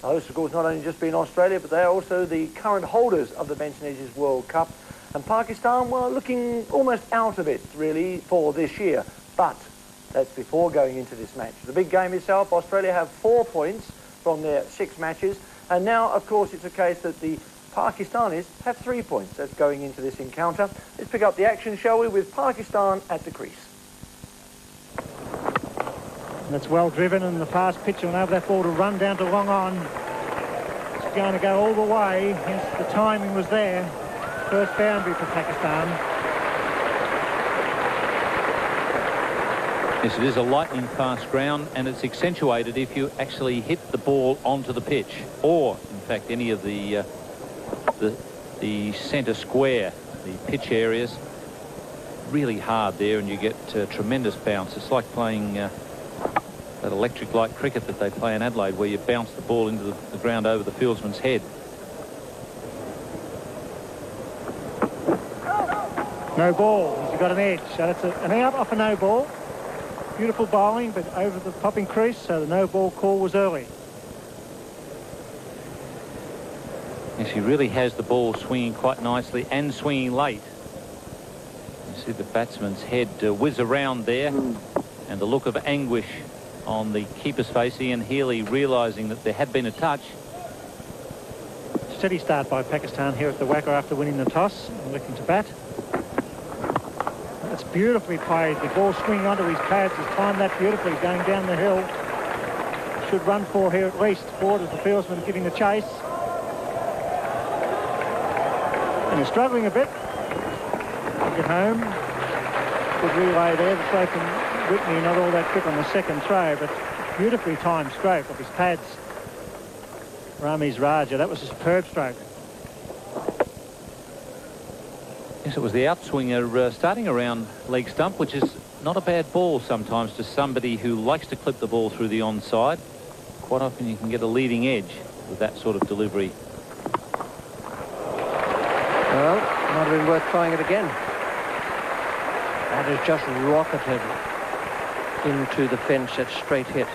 The hosts, of course, not only just been Australia, but they are also the current holders of the Benson Hedges World Cup. And Pakistan, well, looking almost out of it, really, for this year. But that's before going into this match. The big game itself, Australia have 4 points from their 6 matches. And now, of course, it's a case that the Pakistanis have 3 points. That's going into this encounter. Let's pick up the action, shall we, with Pakistan at the crease. That's well driven, and the fast pitch will enable that ball to run down to long on. It's going to go all the way, hence the timing was there. First boundary for Pakistan. Yes, it is a lightning fast ground, and it's accentuated if you actually hit the ball onto the pitch, or in fact any of the centre square, the pitch areas. Really hard there, and you get tremendous bounce. It's like playing that electric light cricket that they play in Adelaide, where you bounce the ball into the ground over the fieldsman's head. No ball. He's got an edge. So that's an out off a no ball. Beautiful bowling, but over the popping crease, so the no ball call was early. Yes, he really has the ball swinging quite nicely and swinging late. You see the batsman's head whiz around there, and the look of anguish on the keeper's face. Ian Healy realising that there had been a touch. Steady start by Pakistan here at the WACA after winning the toss and looking to bat. That's beautifully played. The ball swinging onto his pads. He's timed that beautifully, going down the hill. Should run 4 here at least. Forward as the fieldsman giving the chase. And he's struggling a bit. Get home. Good relay there. The throw from Whitney, not all that quick on the second throw, but beautifully timed stroke of his pads. Ramiz Raja, that was a superb stroke. Yes, it was the outswinger starting around leg stump, which is not a bad ball sometimes to somebody who likes to clip the ball through the onside. Quite often you can get a leading edge with that sort of delivery. Well, might have been worth trying it again. That is just rocketed into the fence at straight hit.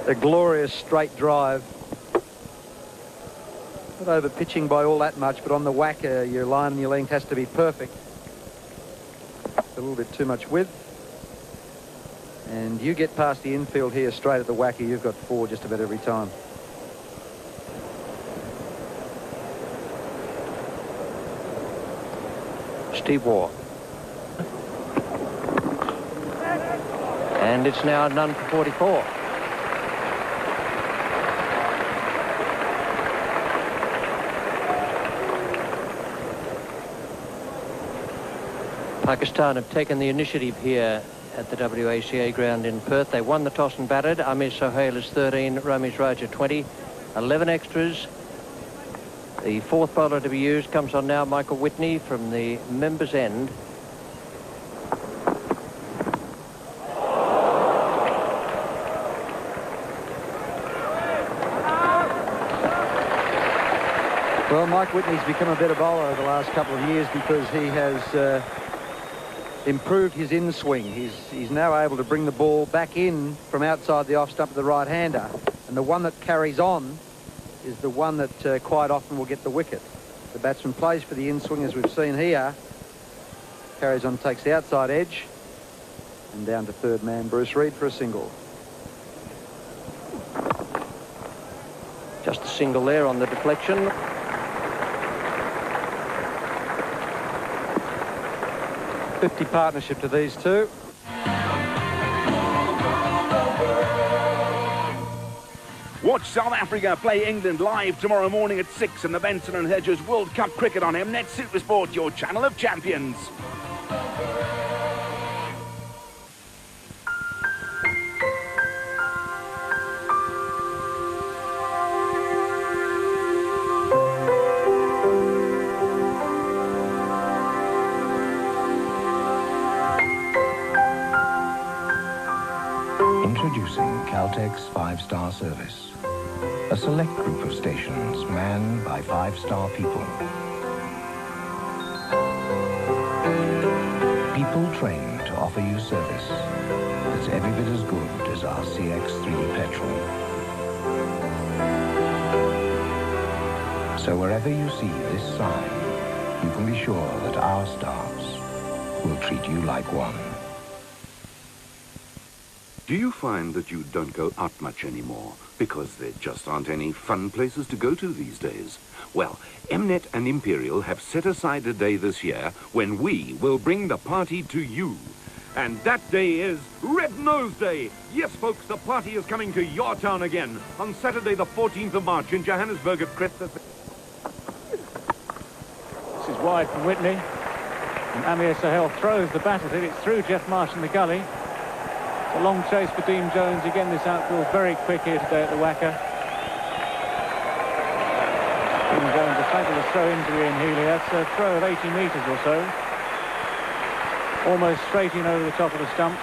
A glorious straight drive. Not over pitching by all that much, but on the WACA, your line and your length has to be perfect. A little bit too much width. And you get past the infield here straight at the WACA, you've got 4 just about every time. Steve Waugh. And it's now none for 44. Pakistan have taken the initiative here at the WACA ground in Perth. They won the toss and batted. Amir Sohail is 13, Ramiz Raja 20, 11 extras. The 4th bowler to be used comes on now, Michael Whitney from the members' end. Well, Mike Whitney's become a better bowler over the last couple of years because he has improved his in-swing. He's now able to bring the ball back in from outside the off-stump of the right-hander. And the one that carries on is the one that quite often will get the wicket. The batsman plays for the in-swing, as we've seen here. Carries on, takes the outside edge. And down to 3rd man, Bruce Reid, for a single. Just a single there on the deflection. .50 partnership to these two. Watch South Africa play England live tomorrow morning at 6 in the Benson and Hedges World Cup Cricket on Mnet Supersport, your channel of champions. Introducing Caltex 5-star service. A select group of stations manned by 5-star people. People trained to offer you service that's every bit as good as our CX-3 petrol. So wherever you see this sign, you can be sure that our staffs will treat you like one. Do you find that you don't go out much anymore because there just aren't any fun places to go to these days? Well, Mnet and Imperial have set aside a day this year when we will bring the party to you. And that day is Red Nose Day. Yes, folks, the party is coming to your town again on Saturday the 14th of March in Johannesburg at Cresta. This is wide from Whitney. And Amir Sahel throws the bat at it. It's through Jeff Marsh in the gully. It's a long chase for Dean Jones. Again, this outfield very quick here today at the Wacker. Dean Jones, a fabulous throw into Ian Healy. That's a throw of 80 metres or so. Almost straight in over the top of the stumps.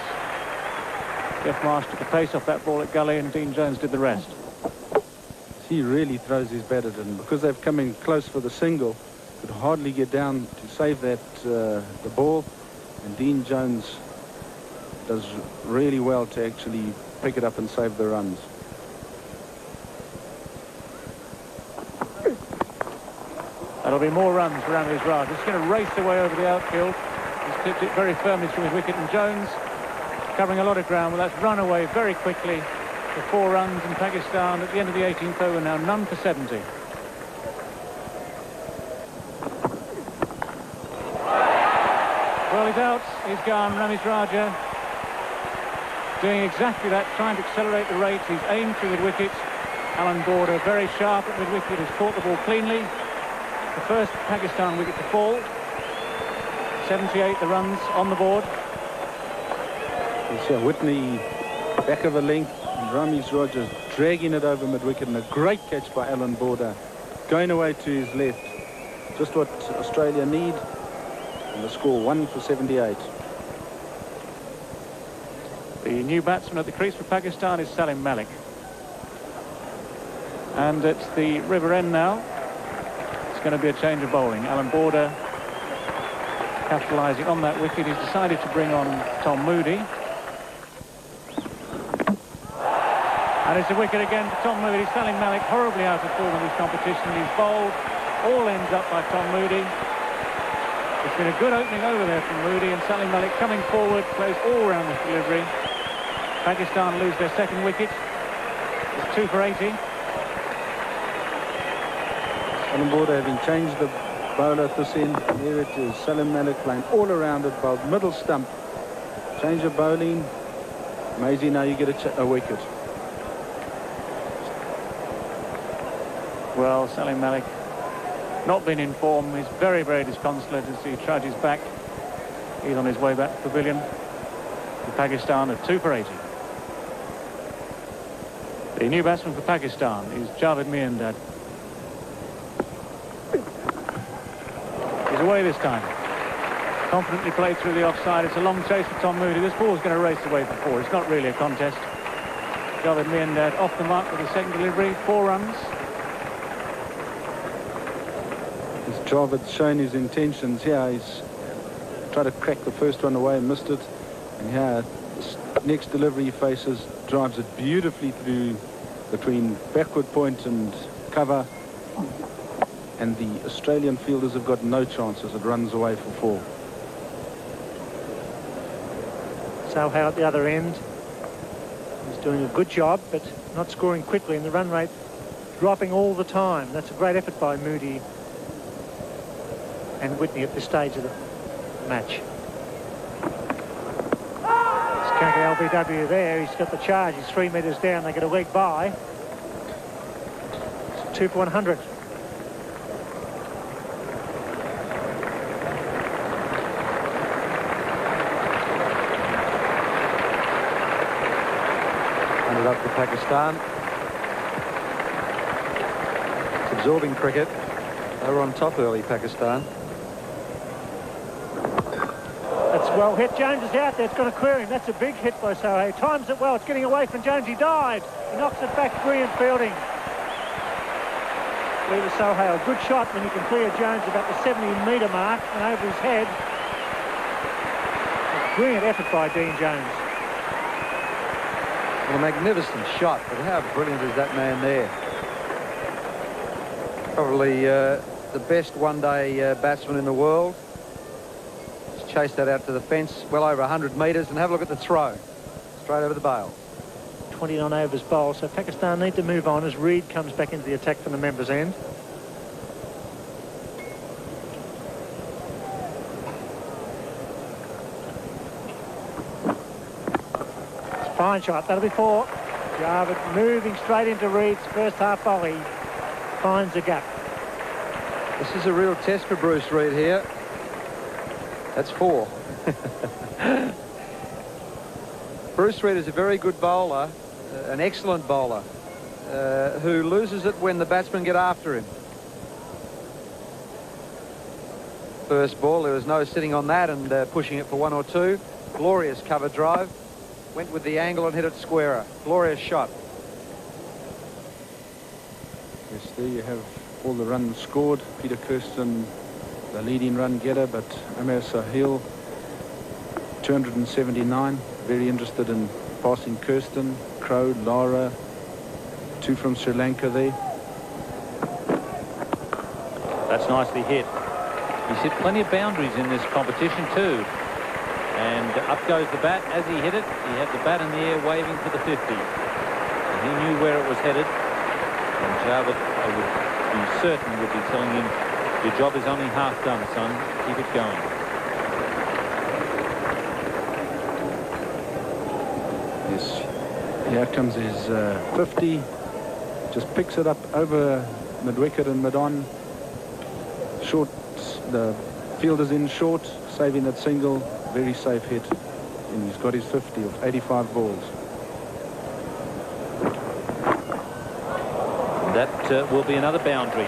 Jeff Marsh took the pace off that ball at gully and Dean Jones did the rest. He really throws his bat at it. Because they've come in close for the single, could hardly get down to save that the ball. And Dean Jones does really well to actually pick it up and save the runs. That'll be more runs for Ramiz Raj. He's going to race away over the outfield. He's clipped it very firmly through his wicket, and Jones covering a lot of ground. Well, that's run away very quickly for 4 runs, and Pakistan at the end of the 18th over now, none for 70. Well, he's out. He's gone. Ramiz Raja doing exactly that, trying to accelerate the rates. He's aimed through mid-wicket. Alan Border very sharp at mid-wicket, has caught the ball cleanly. The first Pakistan wicket to fall. 78 the runs on the board. You see Whitney back of a length, and Ramiz Rogers dragging it over mid-wicket, and a great catch by Alan Border, going away to his left. Just what Australia need, and the score 1 for 78. The new batsman at the crease for Pakistan is Salim Malik. And at the river end now, it's going to be a change of bowling. Alan Border capitalising on that wicket. He's decided to bring on Tom Moody. And it's a wicket again for Tom Moody. Salim Malik horribly out of form in this competition. He's bowled. All ends up by Tom Moody. It's been a good opening over there from Moody, and Salim Malik coming forward, plays all round this delivery. Pakistan lose their second wicket. It's 2 for 80. Alan Border having changed the bowler at this end. There it is. Salim Malik playing all around it, bowled middle stump. Change of bowling. Amazing, now you get a wicket. Well, Salim Malik not been in form. He's very, very disconsolate as he trudges back. He's on his way back to the pavilion. For Pakistan at 2 for 80. The new batsman for Pakistan is Javed Miandad. He's away this time. Confidently played through the offside. It's a long chase for Tom Moody. This ball's going to race away for 4. It's not really a contest. Javed Miandad off the mark with the second delivery. 4 runs. Javed shown his intentions here. He's tried to crack the first one away and missed it. And here, this next delivery he faces, drives it beautifully through between backward point and cover. And the Australian fielders have got no chance as it runs away for 4. Salha at the other end. He's doing a good job, but not scoring quickly, and the run rate dropping all the time. That's a great effort by Moody and Whitney at this stage of the match. It's Kaka LBW there. He's got the charge. He's 3 metres down. They get a leg by. It's 2 for 100. Handed up to Pakistan. It's absorbing cricket. They were on top early, Pakistan. That's well hit. Jones is out there. It's going to clear him. That's a big hit by Sohail. Times it well. It's getting away from Jones. He dived. He knocks it back. Brilliant fielding. Leader Sohail. Good shot when you can clear Jones about the 70-metre mark and over his head. Brilliant effort by Dean Jones. Well, a magnificent shot, but how brilliant is that man there? Probably the best one-day batsman in the world. Just chased that out to the fence, well over 100 metres, and have a look at the throw. Straight over the bail. 29 overs bowled, so Pakistan need to move on as Reed comes back into the attack from the members' end. Fine shot, that'll be 4. Jarvid moving straight into Reed's first half volley. Finds a gap. This is a real test for Bruce Reed here. That's 4. Bruce Reed is a very good bowler, an excellent bowler, who loses it when the batsmen get after him. First ball, there was no sitting on that and pushing it for 1 or 2. Glorious cover drive. Went with the angle and hit it squarer. Glorious shot. Yes, there you have all the runs scored. Peter Kirsten, the leading run getter, but Amir Sahil, 279. Very interested in passing Kirsten, Crow, Lara, 2 from Sri Lanka there. That's nicely hit. He's hit plenty of boundaries in this competition too. And up goes the bat. As he hit it, he had the bat in the air waving for the 50. And he knew where it was headed. And Jarvid, I would be certain, would be telling him, your job is only half done, son. Keep it going. Yes, here comes his 50. Just picks it up over mid-wicket and mid-on. Short, the fielder's in short, saving that single. Very safe hit, and he's got his 50 of 85 balls. That will be another boundary.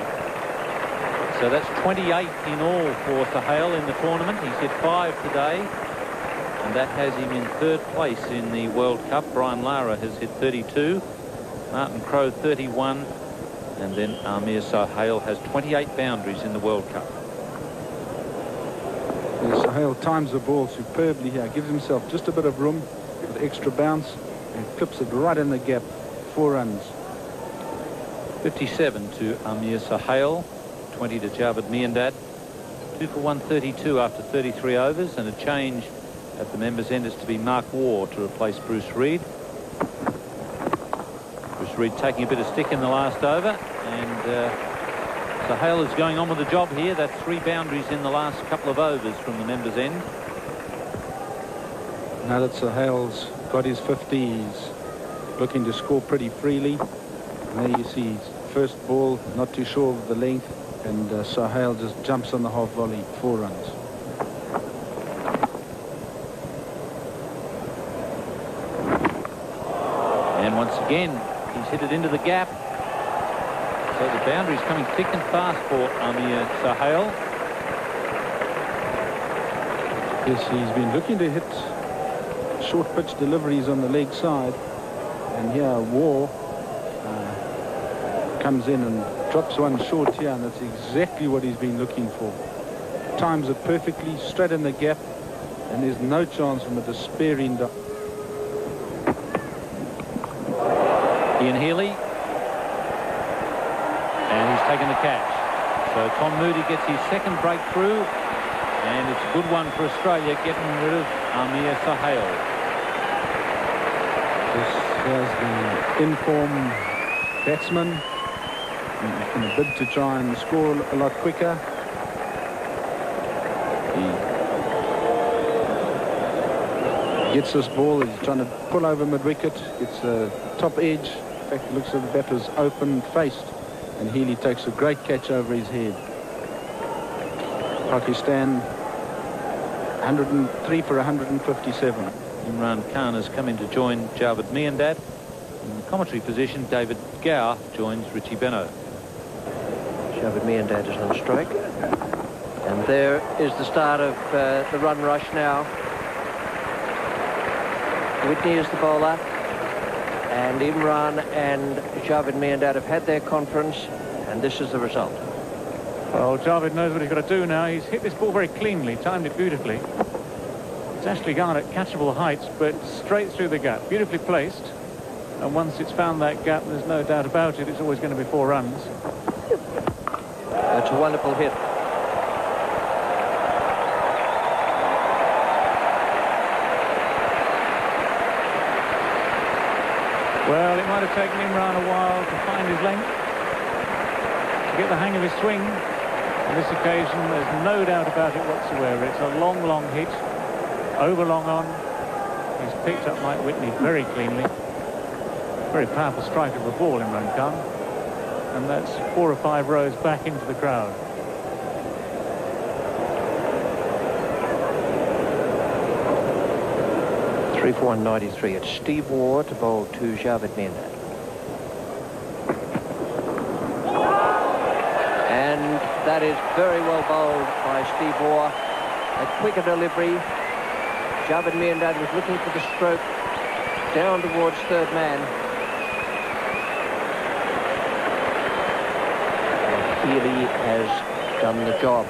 So that's 28 in all for Sahil in the tournament. He's hit 5 today, and that has him in 3rd place in the World Cup. Brian Lara has hit 32, Martin Crowe 31, and then Amir Sahil has 28 boundaries in the World Cup. Sahil times the ball superbly here, gives himself just a bit of room with extra bounce and clips it right in the gap. 4 runs. 57 to Amir Sahil, 20 to Javed Miandad. 2 for 132 after 33 overs, and a change at the members' end is to be Mark Waugh to replace Bruce Reed. Bruce Reed taking a bit of stick in the last over, and Sahil is going on with the job here. That's 3 boundaries in the last couple of overs from the members' end. Now that Sahil's got his 50, he's looking to score pretty freely. And there you see his first ball, not too sure of the length, and Sahil just jumps on the half volley. 4 runs. And once again, he's hit it into the gap. So the boundary's coming thick and fast for Amir Sahil. Yes, he's been looking to hit short pitch deliveries on the leg side. And here Waugh comes in and drops one short here, and that's exactly what he's been looking for. Times it perfectly, straight in the gap, and there's no chance from a despairing Ian Healy. And he's taken the catch. So Tom Moody gets his 2nd breakthrough, and it's a good one for Australia, getting rid of Amir Sahil. This is the in-form batsman in a bid to try and score a lot quicker. He gets this ball, he's trying to pull over mid-wicket, gets a top edge. In fact, it looks like the batter's open-faced. And Healy takes a great catch over his head. Pakistan 103 for 157. Imran Khan has come in to join Javed Miandad. In the commentary position, David Gower joins Richie Benaud. Javed Miandad is on strike. And there is the start of the run rush now. Whitney is the bowler. And Imran and Javed Miandad have had their conference, and this is the result. Well, Javed knows what he's got to do now. He's hit this ball very cleanly, timed it beautifully. It's Ashley Garnett, catchable heights, but straight through the gap, beautifully placed. And once it's found that gap, there's no doubt about it, it's always going to be 4 runs. That's a wonderful hit. Well, it might have taken Imran a while to find his length, to get the hang of his swing. On this occasion, there's no doubt about it whatsoever. It's a long, long hit, over long on. He's picked up Mike Whitney very cleanly. Very powerful strike of the ball, Imran Khan. And that's 4 or 5 rows back into the crowd. Three for 193. It's Steve Waugh to bowl to Javed Miandad. And that is very well bowled by Steve Waugh. A quicker delivery. Javed Miandad was looking for the stroke down towards third man. Healy has done the job.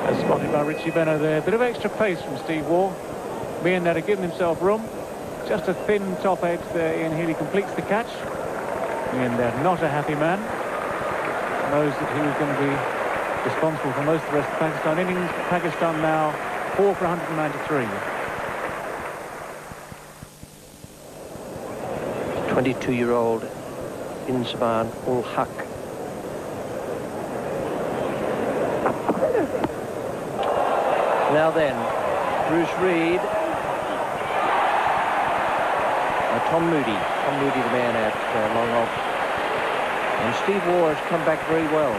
As spotted by Richie Benno there. Bit of extra pace from Steve Waugh. Miandad had given himself room. Just a thin top edge there. Ian Healy completes the catch. Miandad not a happy man. Knows that he was going to be responsible for most of the rest of the Pakistan innings. Pakistan now 4 for 193. 22-year-old Inzamam ul Haq. Now then, Bruce Reid. Tom Moody, the man at long off. And Steve Waugh has come back very well.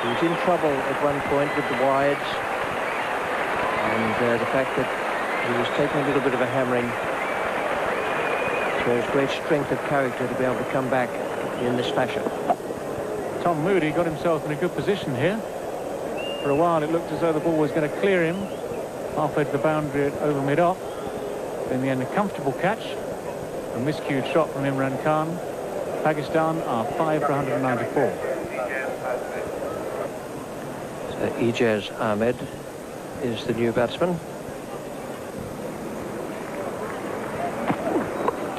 He was in trouble at one point with the wides. And the fact that he was taking a little bit of a hammering shows great strength of character to be able to come back in this fashion. Tom Moody got himself in a good position here. For a while it looked as though the ball was going to clear him halfway to the boundary at over mid-off. In the end, a comfortable catch. A miscued shot from Imran Khan. Pakistan are 5 for 194. So Ijaz Ahmed is the new batsman.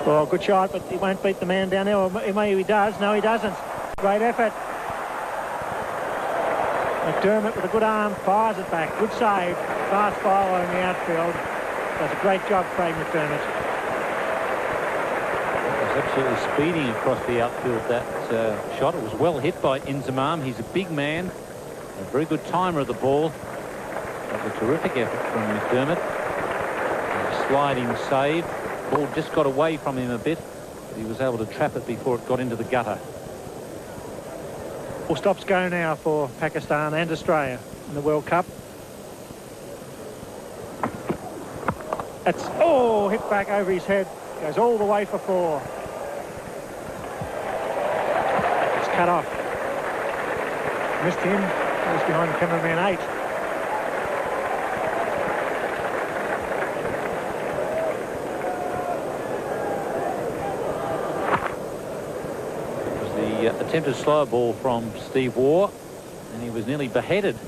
Oh, good shot, but he won't beat the man down there. Or maybe he does. No, he doesn't. Great effort. McDermott with a good arm fires it back. Good save. Fast bowler in the outfield. Does a great job, Craig McDermott. Absolutely speeding across the outfield, that shot. It was well hit by Inzamam. He's a big man, a very good timer of the ball. That was a terrific effort from McDermott. A sliding save. Ball just got away from him a bit, but he was able to trap it before it got into the gutter. Full stops go now for Pakistan and Australia in the World Cup. That's, oh, hit back over his head. Goes all the way for 4. Cut off. Missed him. Goes behind the cameraman 8. It was the attempted slow ball from Steve Waugh, and he was nearly beheaded.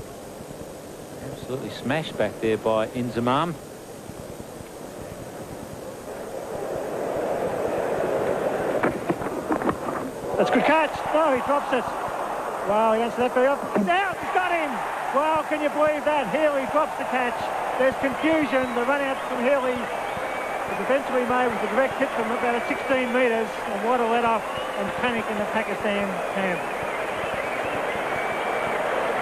Absolutely smashed back there by Inzamam. That's a good catch. No, he drops it. Well, he answered that very often. He's out. He's got him. Well, can you believe that? Healy drops the catch. There's confusion. The run out from Healy was eventually made with a direct hit from about 16 metres. And what a let off and panic in the Pakistan camp.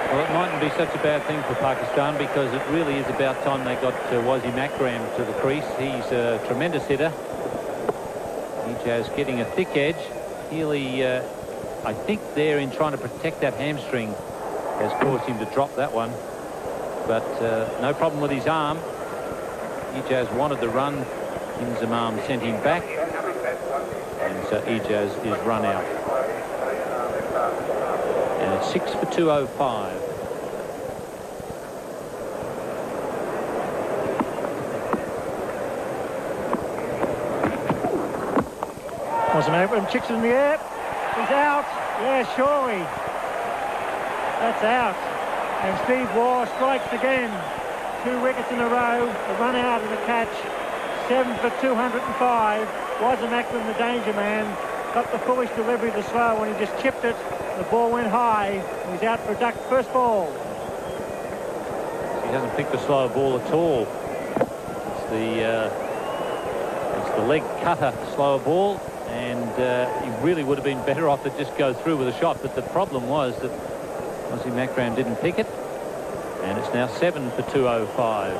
Well, it mightn't be such a bad thing for Pakistan, because it really is about time they got Wasim Akram to the crease. He's a tremendous hitter. Ijaz getting a thick edge. Healy, I think there in trying to protect that hamstring has caused him to drop that one. But no problem with his arm. Ijaz wanted the run. Inzamam sent him back. And so Ijaz is run out. And it's 6 for 205. Wasn't open. Chicks in the air. He's out. Yeah, surely. That's out. And Steve Waugh strikes again. 2 wickets in a row. The run out of the catch. 7 for 205. Wasamakram, the danger man, got the foolish delivery to slow when he just chipped it. The ball went high. He's out for a duck first ball. He hasn't picked the slower ball at all. It's the leg cutter slower ball, and he really would have been better off to just go through with a shot. But the problem was that Wasamakram didn't pick it, and it's now 7 for 205.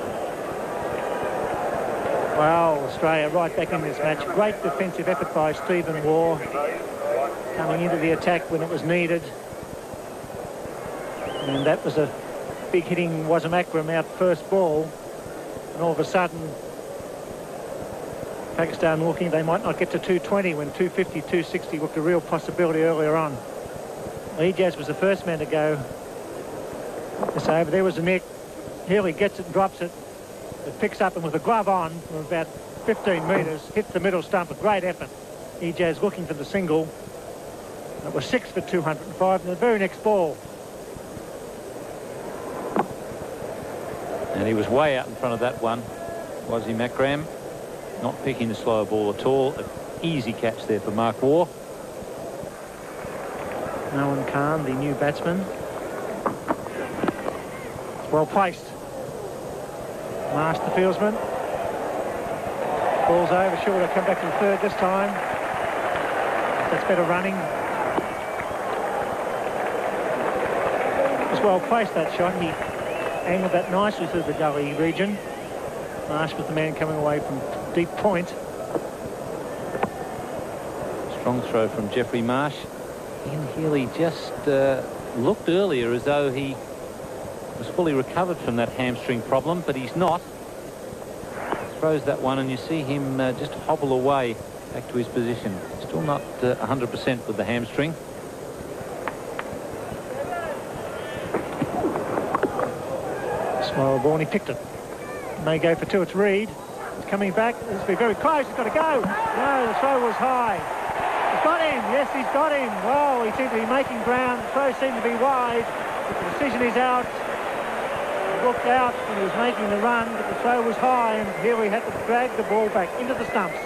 Well, Australia right back in this match. Great defensive effort by Stephen Waugh, coming into the attack when it was needed. And that was a big hitting Wasamakram out first ball. And all of a sudden, Pakistan looking they might not get to 220 when 250, 260 looked a real possibility earlier on. Ijaz was the first man to go. So over there was the net. Healy gets it and drops it. It picks up, and with a glove on from about 15 metres, hits the middle stump. A great effort. Ijaz looking for the single. It was 6 for 205 in the very next ball. And he was way out in front of that one, Wasamakram. Not picking the slower ball at all. An easy catch there for Mark Waugh. Nolan Khan, the new batsman. Well placed. Marsh, the fieldsman. Ball's over. Sure, they'll come back to the third this time. That's better running. It was well placed, that shot. He angled that nicely through the gully region. Marsh was the man coming away from deep point. Strong throw from Jeffrey Marsh. Ian Healy just looked earlier as though he was fully recovered from that hamstring problem, but he's not. Throws that one, and you see him just hobble away back to his position. Still not 100% with the hamstring. Slower ball, and he picked it. May go for 2. It's Reid. It's coming back. It's been very close. He's got to go. No, the throw was high. He's got him. Yes, he's got him. Well, he seemed to be making ground. The throw seemed to be wide. But the decision is out. He looked out when he was making the run, but the throw was high, and here we had to drag the ball back into the stumps.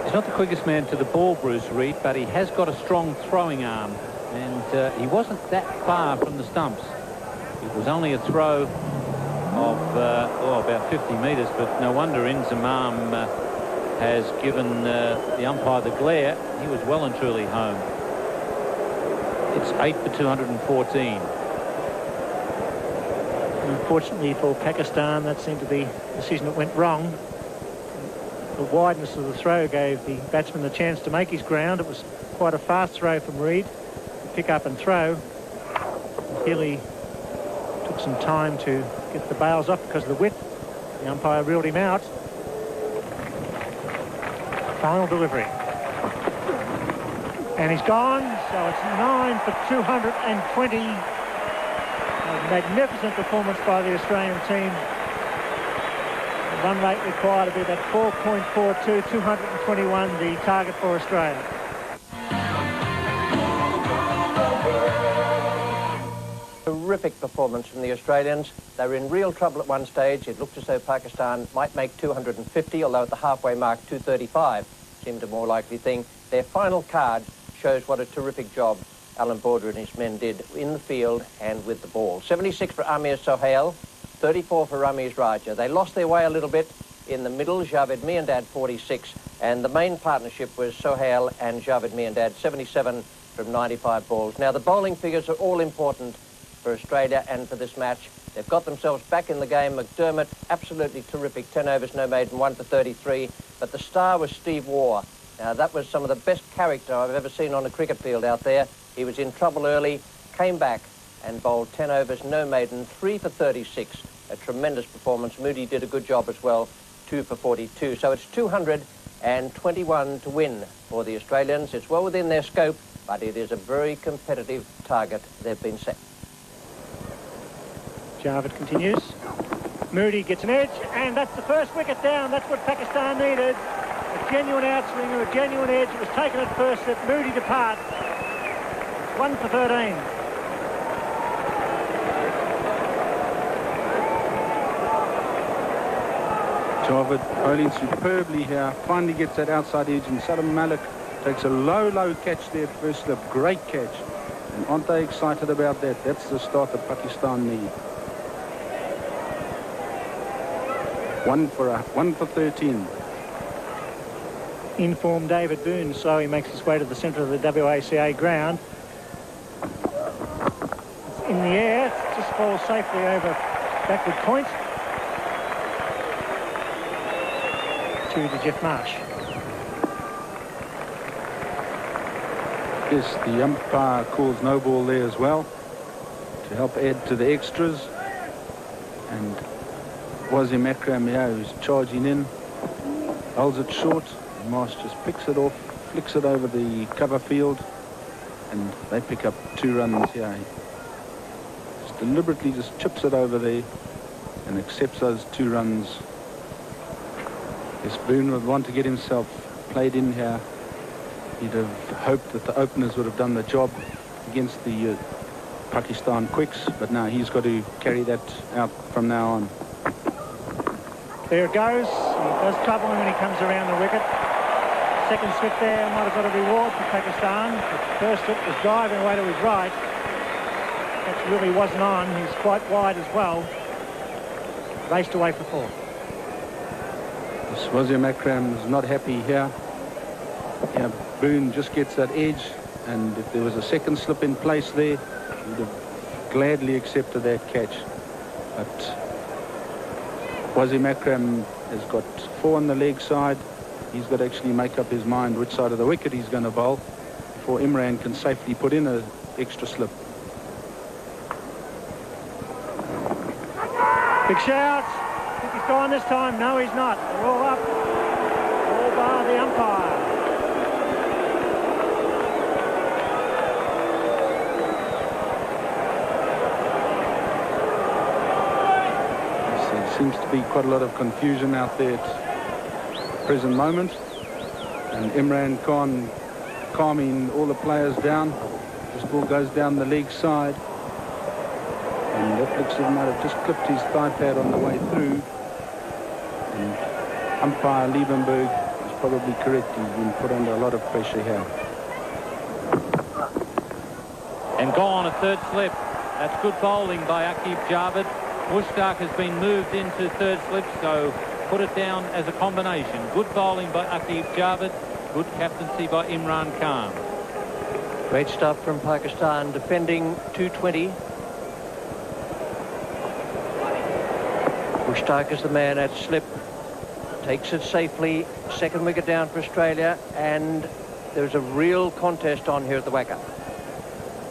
He's not the quickest man to the ball, Bruce Reid, but he has got a strong throwing arm, and he wasn't that far from the stumps. It was only a throw of about 50 metres, but no wonder Inzamam has given the umpire the glare. He was well and truly home. It's 8 for 214. Unfortunately for Pakistan, that seemed to be a decision that went wrong. The wideness of the throw gave the batsman the chance to make his ground. It was quite a fast throw from Reid to pick up and throw. Healy took some time to get the bails off because of the width. The umpire reeled him out. Final delivery. And he's gone, so it's 9 for 220. A magnificent performance by the Australian team. The run rate required to be about 4.42, 221, the target for Australia. Terrific performance from the Australians. They were in real trouble at one stage. It looked as though Pakistan might make 250, although at the halfway mark 235 seemed a more likely thing. Their final card shows what a terrific job Alan Border and his men did in the field and with the ball. 76 for Amir Sohail, 34 for Ramiz Raja. They lost their way a little bit in the middle. Javed Miandad 46, and the main partnership was Sohail and Javed Miandad, 77 from 95 balls. Now the bowling figures are all important for Australia and for this match. They've got themselves back in the game. McDermott, absolutely terrific, 10 overs, no maiden, 1 for 33. But the star was Steve Waugh. Now that was some of the best character I've ever seen on a cricket field out there. He was in trouble early, came back and bowled 10 overs, no maiden, 3 for 36. A tremendous performance. Moody did a good job as well, 2 for 42. So it's 221 to win for the Australians. It's well within their scope, but it is a very competitive target they've been set. Javed continues. Moody gets an edge, and that's the first wicket down. That's what Pakistan needed. A genuine outswinger, a genuine edge. It was taken at first that Moody departs. 1 for 13. Jarvid bowling superbly here. Finally gets that outside edge, and Salam Malik takes a low catch there at first slip. Great catch. And aren't they excited about that? That's the start that Pakistan need. 1 for 13. In-form David Boone slowly makes his way to the centre of the WACA ground. It's in the air. It just falls safely over backward point to Jeff Marsh. Yes, the umpire calls no ball there as well to help add to the extras. And Wasim Akram here, who's charging in, holds it short. Marsh just picks it off, flicks it over the cover field, and they pick up 2 runs here. He just deliberately just chips it over there and accepts those 2 runs. Yes, Boone would want to get himself played in here. He'd have hoped that the openers would have done the job against the Pakistan quicks, but now he's got to carry that out from now on. There it goes. He does trouble him when he comes around the wicket. Second slip there might have got a reward for Pakistan. The first slip was diving away to his right. That really wasn't on. He's quite wide as well. Raced away for 4. Wasim Akram is not happy here. Yeah, Boone just gets that edge, and if there was a second slip in place there, he would have gladly accepted that catch. But Wasim Akram has got 4 on the leg side. He's got to actually make up his mind which side of the wicket he's going to bowl before Imran can safely put in an extra slip. Big shout. I think he's gone this time. No, he's not. They're all up. All bar the umpire. There seems to be quite a lot of confusion out there at the present moment. And Imran Khan calming all the players down. This ball goes down the leg side. And that looks like he might have just clipped his thigh pad on the way through. And umpire Liebenberg is probably correct. He's been put under a lot of pressure here. And gone, a third slip. That's good bowling by Aqib Javed. Mushtaq has been moved into third slip, so put it down as a combination. Good bowling by Aqib Javed. Good captaincy by Imran Khan. Great stuff from Pakistan, defending 220. Mushtaq is the man at slip. Takes it safely. Second wicket down for Australia, and there's a real contest on here at the WACA.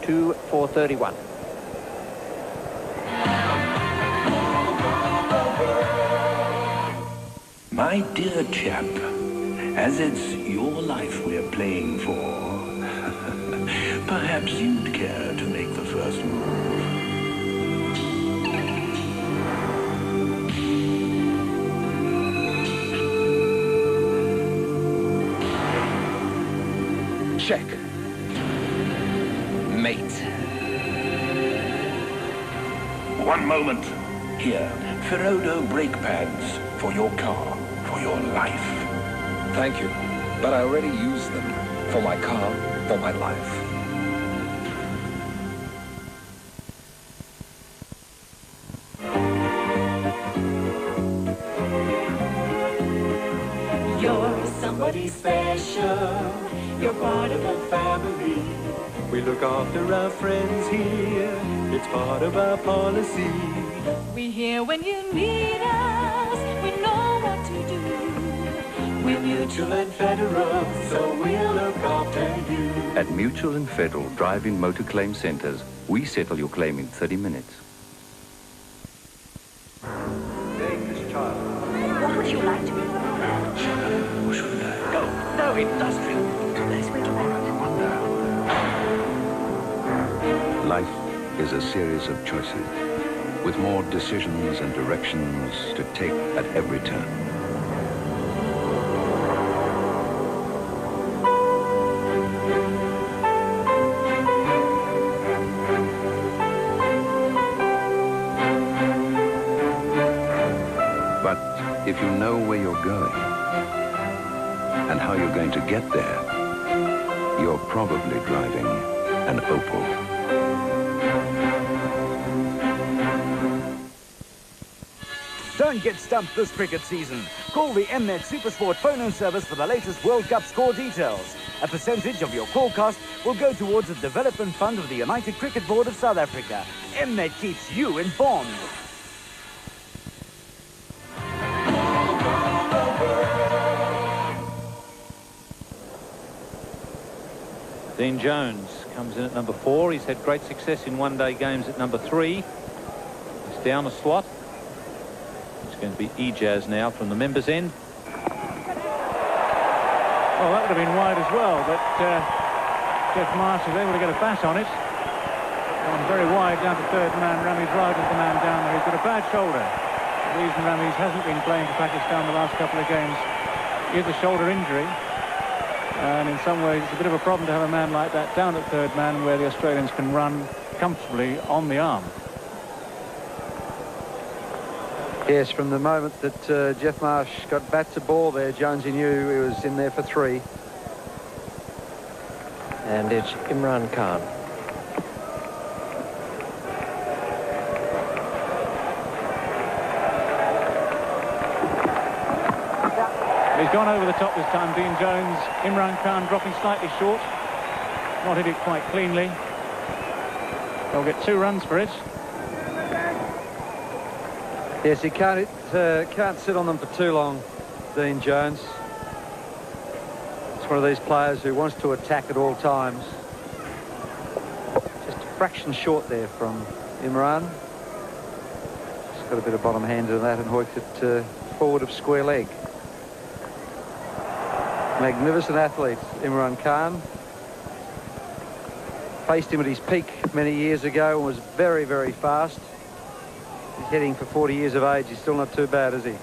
2 for 31. My dear chap, as it's your life we're playing for, perhaps you'd care to make the first move. Check. Mate. One moment. Here, Ferodo brake pads for your car, for your life. Thank you, but I already use them for my car, for my life. You're somebody special. You're part of a family. We look after our friends here. It's part of our policy. We're here when you need us. We know what to do. We're Mutual and Federal, so we'll look after you. At Mutual and Federal drive-in motor claim centres, we settle your claim in 30 minutes. Dangerous child. What would you like to be? Or should I? Go. No, industrial. Nice way to Life is a series of choices, with more decisions and directions to take at every turn. But if you know where you're going and how you're going to get there, you're probably driving an Opel. Don't get stumped this cricket season. Call the Mnet Supersport phone-in service for the latest World Cup score details. A percentage of your call cost will go towards the development fund of the United Cricket Board of South Africa. Mnet keeps you informed. Dean Jones comes in at number 4. He's had great success in one-day games at number 3. He's down a slot. It's going to be Ijaz now from the members' end. Well, that would have been wide as well, but Jeff Marsh was able to get a bat on it. Gone very wide down to third man. Ramiz Raj is the man down there. He's got a bad shoulder. The reason Ramiz hasn't been playing for Pakistan the last couple of games is a shoulder injury. And in some ways, it's a bit of a problem to have a man like that down at third man where the Australians can run comfortably on the arm. Yes, from the moment that Jeff Marsh got bat to ball there, Jonesy knew he was in there for 3. And it's Imran Khan. He's gone over the top this time, Dean Jones. Imran Khan dropping slightly short. Not hit it quite cleanly. They'll get 2 runs for it. Yes, he can't sit on them for too long, Dean Jones. It's one of these players who wants to attack at all times. Just a fraction short there from Imran. He's got a bit of bottom hand to that and hoiked it forward of square leg. Magnificent athlete, Imran Khan. Faced him at his peak many years ago and was very, very fast. He's heading for 40 years of age. He's still not too bad, is he? And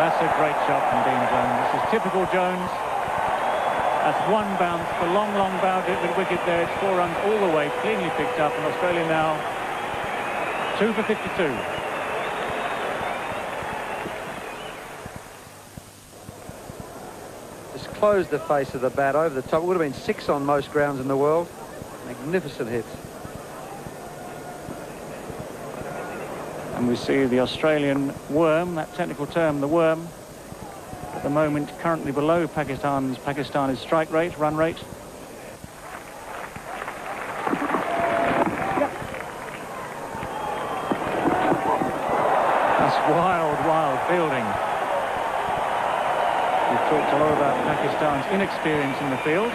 that's a great shot from Dean Jones. This is typical Jones. That's one bounce, the long boundary wicket there. It's 4 runs all the way, cleanly picked up. And Australia now 2 for 52. Just closed the face of the bat over the top. It would have been 6 on most grounds in the world. Magnificent hit. And we see the Australian worm, that technical term, the worm, at the moment currently below Pakistan's strike rate, run rate. That's wild fielding. We've talked a lot about Pakistan's inexperience in the field.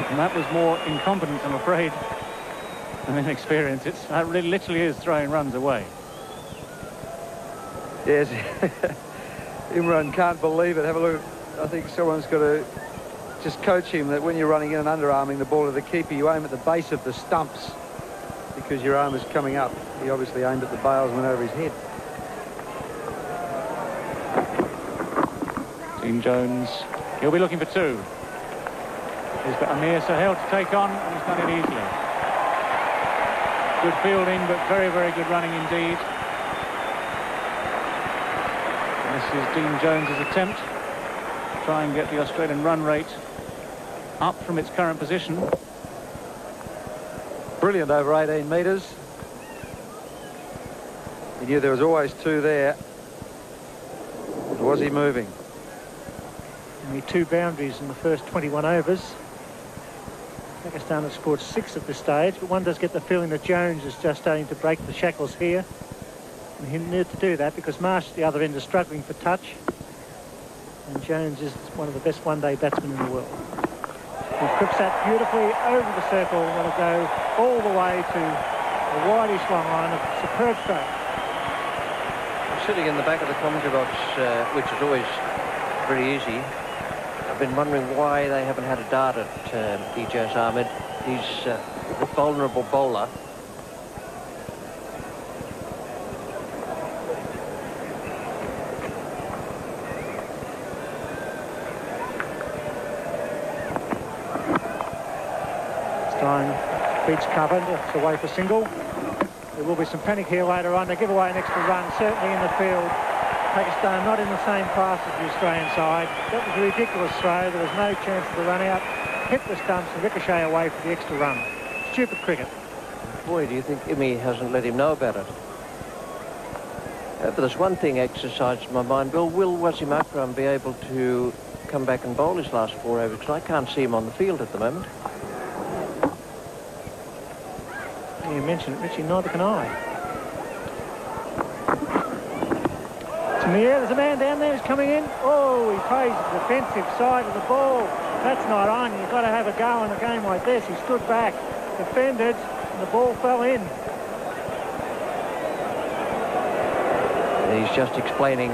And that was more incompetence, I'm afraid, than inexperience. That really literally is throwing runs away. Yes. Imran can't believe it. Have a look. I think someone's got to just coach him that when you're running in and underarming the ball to the keeper, you aim at the base of the stumps because your arm is coming up. He obviously aimed at the bails and went over his head. Dean Jones, he'll be looking for 2. He's got Amir Sohail to take on, and he's done it easily. Good fielding, but very, very good running indeed. And this is Dean Jones's attempt to try and get the Australian run rate up from its current position. Brilliant over 18 metres. He knew there was always 2 there. Was he moving? Only 2 boundaries in the first 21 overs. Pakistan has scored 6 at this stage, but one does get the feeling that Jones is just starting to break the shackles here. And he needed to do that because Marsh at the other end is struggling for touch. And Jones is one of the best one-day batsmen in the world. He clips that beautifully over the circle, and it'll go all the way to a widey swung line of superb stroke. I'm sitting in the back of the commentary box, which is always pretty easy. I've been wondering why they haven't had a dart at Ijaz Ahmed. He's a vulnerable bowler. This time, beats covered, it's away for single. It will be some panic here later on. They give away an extra run, certainly in the field. Pakistan not in the same class as the Australian side. That was a ridiculous throw. There was no chance of the run out. Hit the stumps and ricochet away for the extra run. Stupid cricket. Boy, do you think Imi hasn't let him know about it? But there's one thing exercised in my mind, Bill. Will Wasim Akram be able to come back and bowl his last 4 overs? Because I can't see him on the field at the moment. You mentioned it, Richie, neither can I. It's in the air, there's a man down there who's coming in. Oh, he plays the defensive side of the ball. That's not on. You've got to have a go in a game like this. He stood back, defended, and the ball fell in. He's just explaining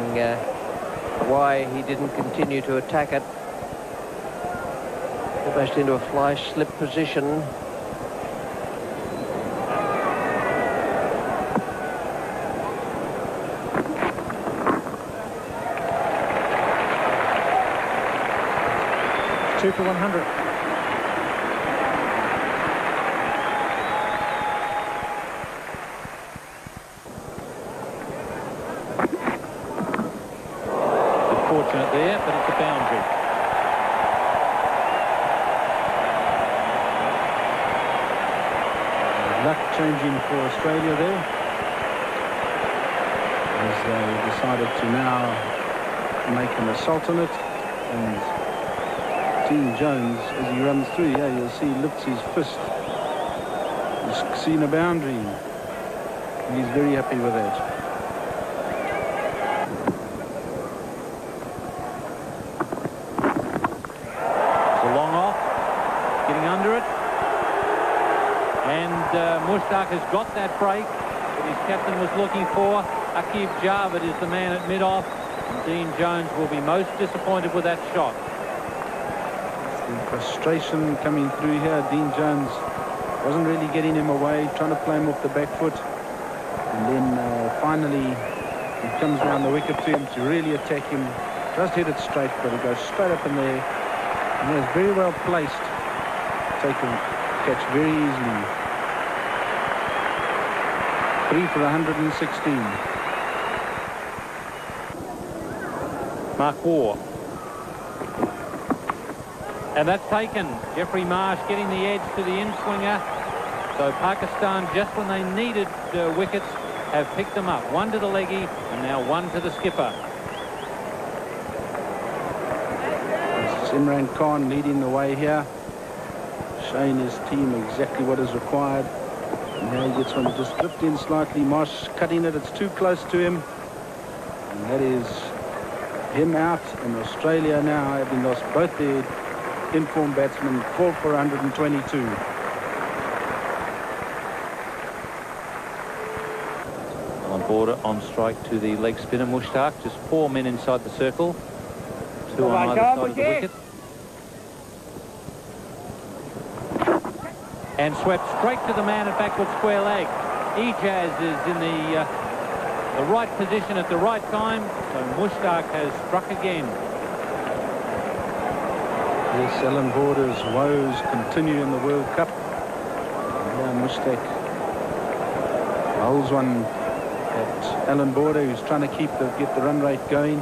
why he didn't continue to attack it. Almost into a fly slip position. Two for 100. Fortunate there, but it's a boundary. Luck changing for Australia there, as they decided to now make an assault on it. And Dean Jones, as he runs through, yeah, you'll see he lifts his fist. He's seen a boundary. He's very happy with that. Mushtaq has got that break that his captain was looking for. Aqib Javed is the man at mid-off, and Dean Jones will be most disappointed with that shot. The frustration coming through here. Dean Jones wasn't really getting him away, trying to play him off the back foot, and then finally he comes around the wicket to him to really attack him. Just hit it straight, but it goes straight up in there, and he was very well placed. Take a catch very easily. 3 for 116. Mark Waugh. And that's taken. Jeffrey Marsh getting the edge to the in-swinger. So Pakistan, just when they needed wickets, have picked them up. One to the leggy and now one to the skipper. It's Imran Khan leading the way here, showing his team exactly what is required. And now he gets one to just drift in slightly. Marsh cutting it. It's too close to him. And that is him out. And Australia now, having lost both their informed batsmen, 4 for 122. On border, on strike to the leg spinner, Mushtaq. Just 4 men inside the circle. 2 on either side of the wicket. And swept straight to the man at backward square leg. Ijaz is in the right position at the right time, so Mushtaq has struck again. Yes, Alan Border's woes continue in the World Cup. Yeah, Mushtaq holds one at Alan Border, who's trying to get the run rate going.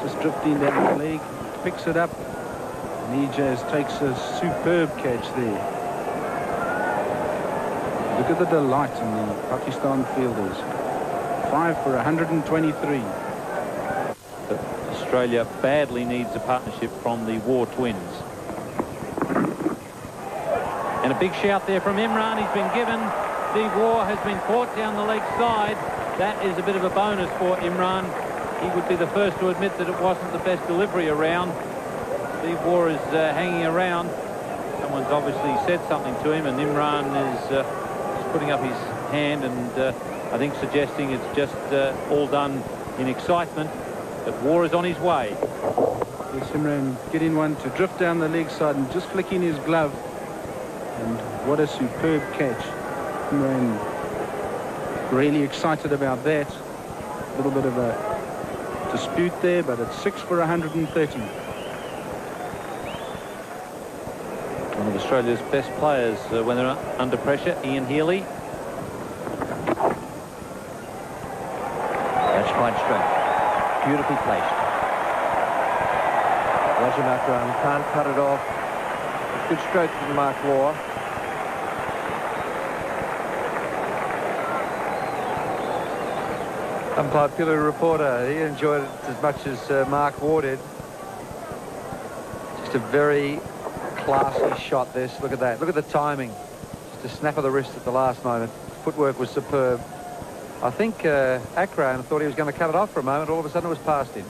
Just drifting down the leg, picks it up, and Ijaz takes a superb catch there. Look at the delight in the Pakistan fielders. 5 for 123. But Australia badly needs a partnership from the Waugh twins. And a big shout there from Imran. He's been given. Steve Waugh has been caught down the leg side. That is a bit of a bonus for Imran. He would be the first to admit that it wasn't the best delivery around. Steve Waugh is hanging around. Someone's obviously said something to him, and Imran is putting up his hand and I think suggesting it's just all done in excitement, but Waugh is on his way. Yes, Imran getting one to drift down the leg side and just flicking his glove, and what a superb catch. Imran really excited about that. A little bit of a dispute there, but it's 6 for 130. One of Australia's best players when they're under pressure, Ian Healy. fine stroke. Beautifully placed. Wasim Akram can't cut it off. Good stroke from Mark Waugh. Unpopular reporter. He enjoyed it as much as Mark Waugh did. Just a very classy shot, this. Look at that. Look at the timing. Just a snap of the wrist at the last moment. Footwork was superb. I think Akram thought he was going to cut it off for a moment. All of a sudden it was past him.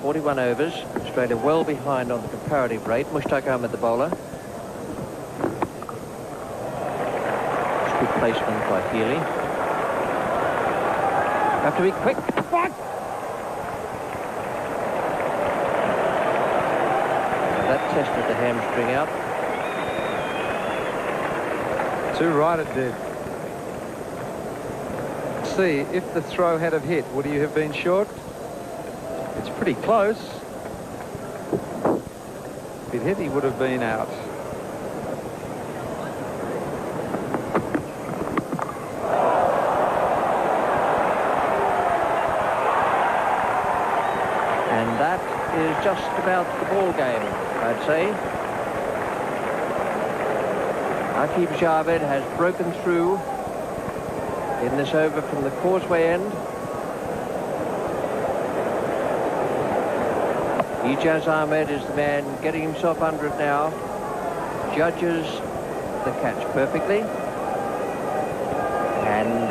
41 overs. Australia well behind on the comparative rate. Mushtaq Ahmed, the bowler. It's good placement by Healy. Have to be quick. That tested the hamstring out. Too right it did. See, if the throw had have hit, would he have been short? It's pretty close. If it hit, he would have been out. And that is just about the ball game, I'd say. Aqib Javed has broken through in this over from the causeway end. Ijaz Ahmed is the man getting himself under it now. Judges the catch perfectly. And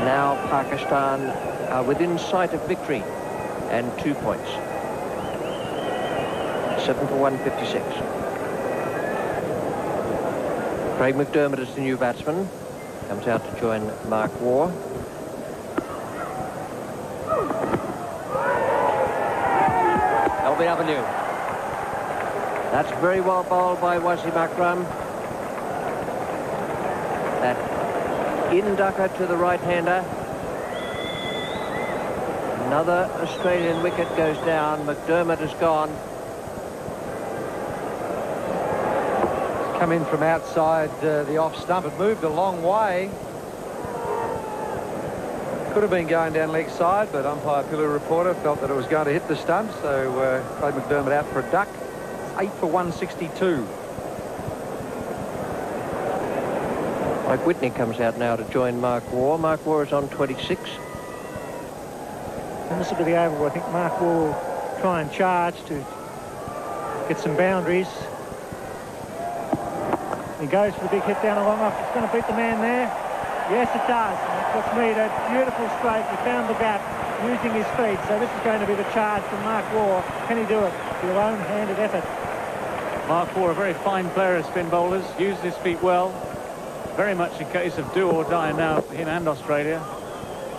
now Pakistan are within sight of victory and 2 points. 7 for 156. Craig McDermott is the new batsman. Comes out to join Mark Waugh. LBW. That's very well bowled by Wasim Akram. That in-ducker to the right-hander. Another Australian wicket goes down. McDermott is gone. It's come in from outside the off stump. It moved a long way. Could have been going down leg side, but umpire Pillar Reporter felt that it was going to hit the stump, so Craig McDermott out for a duck. 8 for 162. Mike Whitney comes out now to join Mark Waugh. Mark Waugh is on 26. And this will be the over where I think Mark will try and charge to get some boundaries. He goes for the big hit down the long off. It's going to beat the man there. Yes, it does. And that's what's needed. Beautiful stroke. He found the gap using his feet. So this is going to be the charge from Mark Waugh. Can he do it? Your own-handed effort. Mark Waugh, a very fine player of spin bowlers, used his feet well. Very much a case of do or die now for him and Australia.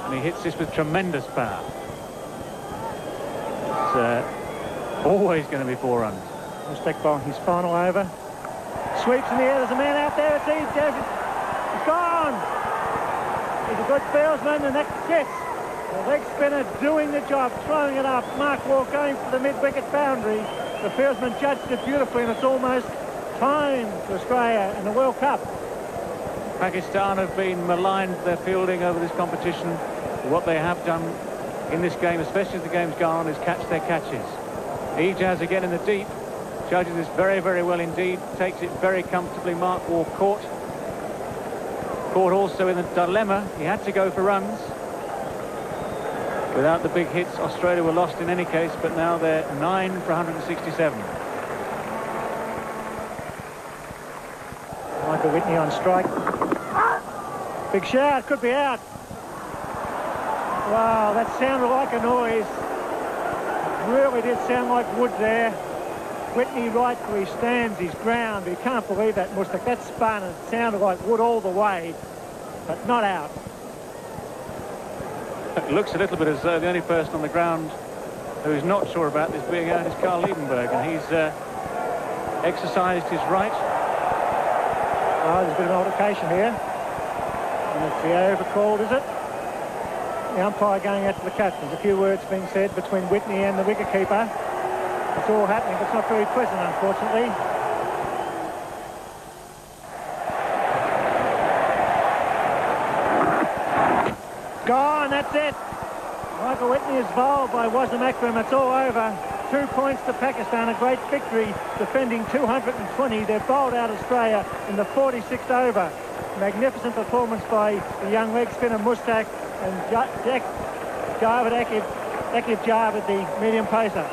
And he hits this with tremendous power. It's always going to be 4 runs. Mushtaq bowling his final over. Sweeps in the air. There's a man out there. It's Ijaz. He's gone. He's a good fieldsman, and that's it. The leg spinner doing the job, throwing it up. Mark Waugh going for the mid-wicket boundary. The fieldsman judged it beautifully, and it's almost time for Australia in the World Cup. Pakistan have been maligned their fielding over this competition. What they have done in this game, especially as the game's gone on, is catch their catches. Ijaz again in the deep. Judges this very, very well indeed. Takes it very comfortably. Mark Waugh caught. Caught also in the dilemma. He had to go for runs. Without the big hits, Australia were lost in any case, but now they're 9 for 167. Michael Whitney on strike. Big shout, could be out. Wow, that sounded like a noise. It really did sound like wood there. Whitney right where he stands his ground. You can't believe that, Mushtaq. That spun and it sounded like wood all the way, but not out. It looks a little bit as though the only person on the ground who's not sure about this being out is Carl Liebenberg, and he's exercised his right. Oh, there's a bit of an altercation here. And it's the over called, is it? The umpire going out to the cut. There's a few words being said between Whitney and the wicketkeeper. It's all happening, but it's not very pleasant, unfortunately. Gone, that's it. Michael Whitney is bowled by Wasim Akram. It's all over. 2 points to Pakistan. A great victory, defending 220. They've bowled out Australia in the 46th over. Magnificent performance by the young leg spinner Mushtaq and Akib Javed, the medium pacer.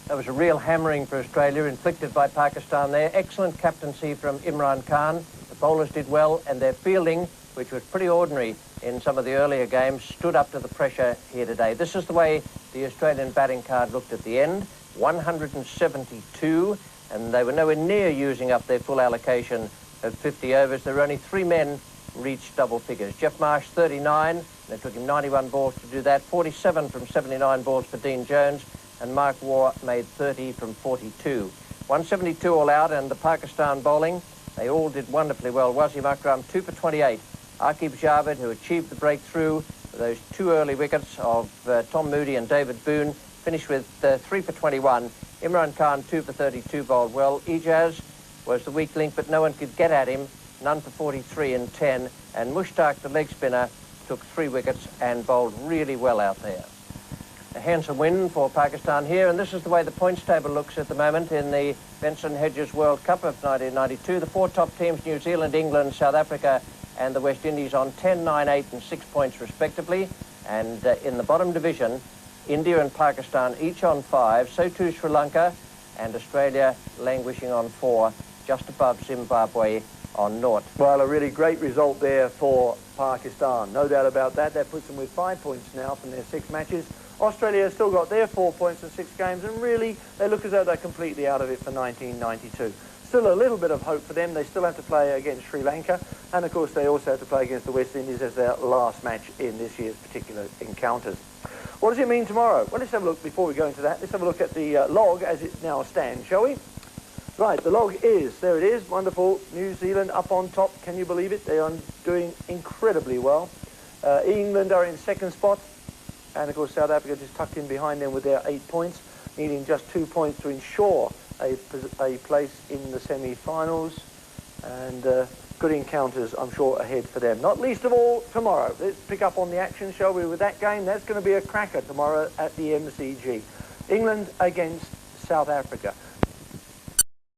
That was a real hammering for Australia inflicted by Pakistan there. Excellent captaincy from Imran Khan. The bowlers did well, and their fielding, which was pretty ordinary in some of the earlier games, stood up to the pressure here today. This is the way the Australian batting card looked at the end. 172, and they were nowhere near using up their full allocation of 50 overs. There were only 3 men reached double figures. Jeff Marsh, 39, and it took him 91 balls to do that. 47 from 79 balls for Dean Jones, and Mark Waugh made 30 from 42. 172 all out, and the Pakistan bowling, they all did wonderfully well. Wasim Akram, 2 for 28. Akib Javed, who achieved the breakthrough with those 2 early wickets of Tom Moody and David Boone, finished with 3 for 21. Imran Khan, 2 for 32, bowled well. Ijaz was the weak link, but no one could get at him. None for 43 and 10. And Mushtaq, the leg spinner, took 3 wickets and bowled really well out there. A handsome win for Pakistan here, and this is the way the points table looks at the moment in the Benson Hedges World Cup of 1992. The 4 top teams, New Zealand, England, South Africa and the West Indies, on 10, 9, 8 and 6 points respectively. And in the bottom division, India and Pakistan each on 5, so too Sri Lanka, and Australia languishing on 4, just above Zimbabwe on 0. Well, a really great result there for Pakistan, no doubt about that. That puts them with 5 points now from their 6 matches. Australia has still got their 4 points in 6 games, and really they look as though they're completely out of it for 1992. Still a little bit of hope for them. They still have to play against Sri Lanka, and of course they also have to play against the West Indies as their last match in this year's particular encounters. What does it mean tomorrow? Well, let's have a look, before we go into that, let's have a look at the log as it now stands, shall we? Right, the log is, there it is, wonderful. New Zealand up on top, can you believe it? They are doing incredibly well. England are in 2nd spot, and of course South Africa just tucked in behind them with their 8 points, needing just 2 points to ensure a place in the semi-finals, and good encounters, I'm sure, ahead for them. Not least of all, tomorrow. Let's pick up on the action, shall we, with that game. That's going to be a cracker tomorrow at the MCG. England against South Africa.